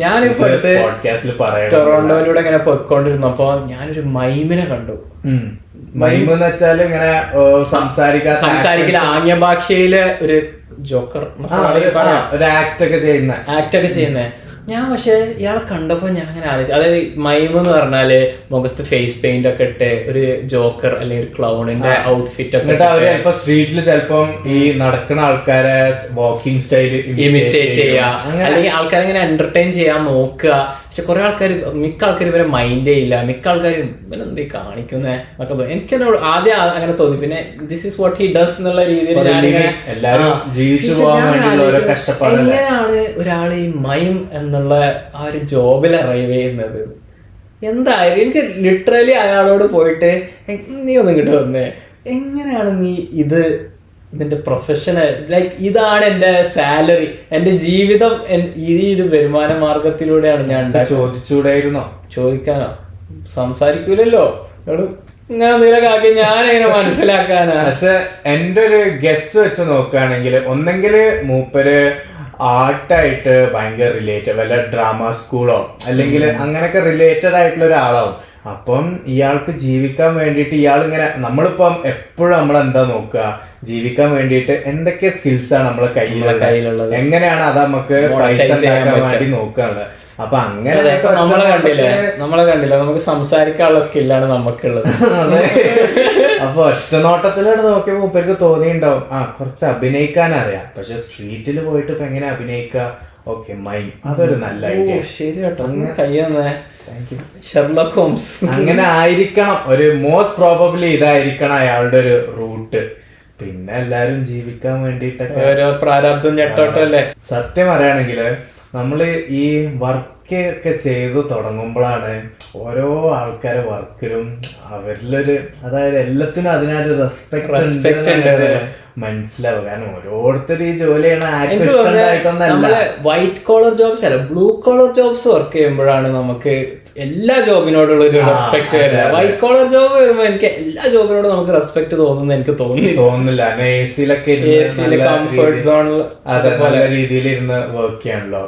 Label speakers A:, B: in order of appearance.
A: ഞാനിപ്പോ ടൊറോണ്ടോയിലൂടെ ഇങ്ങനെ പൊയ്ക്കൊണ്ടിരുന്നപ്പോ ഞാനൊരു മൈമിനെ കണ്ടു.
B: മൈം എന്ന് വെച്ചാൽ ഇങ്ങനെ
A: സംസാരിക്കല ആംഗ്യ ഭാഷയിലെ ഒരു ജോക്കർ,
B: ഒരു ആക്ട് ഒക്കെ ചെയ്യുന്ന.
A: ഞാൻ പക്ഷെ ഇയാളെ കണ്ടപ്പോ ഞാൻ അങ്ങനെ ആലോചിച്ചു, അതായത് മൈം എന്ന് പറഞ്ഞാല് മുഖത്ത് ഫേസ് പെയിന്റ് ഒക്കെ ഇട്ട് ഒരു ജോക്കർ അല്ലെങ്കിൽ ഒരു ക്ലൗണിന്റെ ഔട്ട്ഫിറ്റ് ഒക്കെ
B: ചിലപ്പോ സ്ട്രീറ്റിൽ ചിലപ്പം ഈ നടക്കുന്ന ആൾക്കാരെ വാക്കിംഗ് സ്റ്റൈൽ
A: ഇമിറ്റേറ്റ് ചെയ്യാ, അല്ലെങ്കിൽ ആൾക്കാരെ ഇങ്ങനെ എന്റർടൈൻ ചെയ്യാൻ നോക്കുക. പക്ഷെ കുറെ ആൾക്കാർ, മിക്ക ആൾക്കാർ ഇവരെ മൈൻഡേ ഇല്ല. മിക്ക ആൾക്കാർ ഇവനെന്തേ കാണിക്കുന്നേ എന്നൊക്കെ തോന്നി. എനിക്കെന്നോട് ആദ്യം അങ്ങനെ തോന്നി. പിന്നെ this is what he does എന്നുള്ള രീതിയിൽ എങ്ങനെയാണ് ഒരാൾ ഈ മൈം എന്നുള്ള ആ ഒരു ജോബിൽ അറൈവ് ചെയ്യുന്നത്? എന്തായാലും എനിക്ക് ലിറ്ററലി അയാളോട് പോയിട്ട് നീ ഒന്നും ഇങ്ങോട്ട് വന്നേ, എങ്ങനെയാണ് നീ ഇതിന്റെ പ്രൊഫഷണൽ, ലൈക്ക് ഇതാണ് എന്റെ സാലറി, എന്റെ ജീവിതം ഈ ഒരു വരുമാന മാർഗത്തിലൂടെയാണ് ഞാൻ
B: ചോദിച്ചൂടായിരുന്നോ?
A: ചോദിക്കാനോ? സംസാരിക്കൂലല്ലോ ഇങ്ങനെ എന്തെങ്കിലുമൊക്കെ ഞാനെങ്ങനെ മനസ്സിലാക്കാനാ?
B: പക്ഷെ എന്റെ ഒരു ഗസ് വെച്ച് നോക്കുകയാണെങ്കിൽ ഒന്നെങ്കിൽ മൂപ്പര് ആർട്ടായിട്ട് ഭയങ്കര റിലേറ്റഡ്, വല്ല ഡ്രാമ സ്കൂളോ അല്ലെങ്കിൽ അങ്ങനെയൊക്കെ റിലേറ്റഡ് ആയിട്ടുള്ള ഒരാളാവും. അപ്പം ഇയാൾക്ക് ജീവിക്കാൻ വേണ്ടിയിട്ട് ഇയാളിങ്ങനെ, നമ്മളിപ്പം എപ്പോഴും നമ്മളെന്താ നോക്കുക, ജീവിക്കാൻ വേണ്ടിയിട്ട് എന്തൊക്കെ സ്കിൽസാണ് നമ്മളെ കയ്യിലുള്ളത്, എങ്ങനെയാണ് അത് നമുക്ക് പൈസ ഉണ്ടാക്കാൻ വേണ്ടി നോക്കാനുള്ളത്. അപ്പൊ അങ്ങനെ
A: നമ്മളെ കണ്ടില്ല, നമുക്ക് സംസാരിക്കാനുള്ള സ്കില്ലാണ് നമുക്കുള്ളത്.
B: അപ്പൊ ഒറ്റ നോട്ടത്തിലാണ് നോക്കിയപ്പോ മൂപ്പർക്ക് തോന്നിയിട്ടുണ്ടാവും കുറച്ച് അഭിനയിക്കാൻ അറിയാം, പക്ഷെ സ്ട്രീറ്റിൽ പോയിട്ട് ഇപ്പൊ എങ്ങനെ അഭിനയിക്കുക? ഓക്കെ, മൈം, അതൊരു നല്ല ഐഡിയ.
A: ശരി കേട്ടോ, ഷെർലോക്ക് ഹോംസ്
B: അങ്ങനെ ആയിരിക്കണം. ഒരു മോസ്റ്റ് പ്രോബബ്ലി ഇതായിരിക്കണം അയാളുടെ ഒരു റൂട്ട്. പിന്നെ എല്ലാരും ജീവിക്കാൻ വേണ്ടിട്ടൊക്കെ
A: ഓരോ പ്രാരാബ്ദം ഞെട്ടോട്ടല്ലേ.
B: സത്യം പറയുകയാണെങ്കിൽ നമ്മള് ഈ വർക്ക് ഒക്കെ ചെയ്തു തുടങ്ങുമ്പോഴാണ് ഓരോ ആൾക്കാരെ വർക്കിലും അവരിലൊരു, അതായത് എല്ലാത്തിനും അതിനൊരു റെസ്പെക്ട് മനസ്സിലാവും. കാരണം ഓരോരുത്തർ ഈ ജോലി ചെയ്യണ
A: വൈറ്റ് കോളർ ജോബ്സ് അല്ല, ബ്ലൂ കോളർ ജോബ്സ് വർക്ക് ചെയ്യുമ്പോഴാണ് നമുക്ക് എല്ലാ ജോബിനോടുള്ള ഒരു റെസ്പെക്ട് വരുന്നത്. വൈറ്റ് കോളർ ജോബ് വരുമ്പോ എനിക്ക് എല്ലാ ജോബിനോടും നമുക്ക് റെസ്പെക്ട് തോന്നുന്നു എനിക്ക്
B: തോന്നുന്നില്ല. എ സിയിലൊക്കെ
A: കംഫർട്ട് സോണിൽ
B: അതേ നല്ല രീതിയിൽ ഇരുന്ന് വർക്ക് ചെയ്യാണല്ലോ.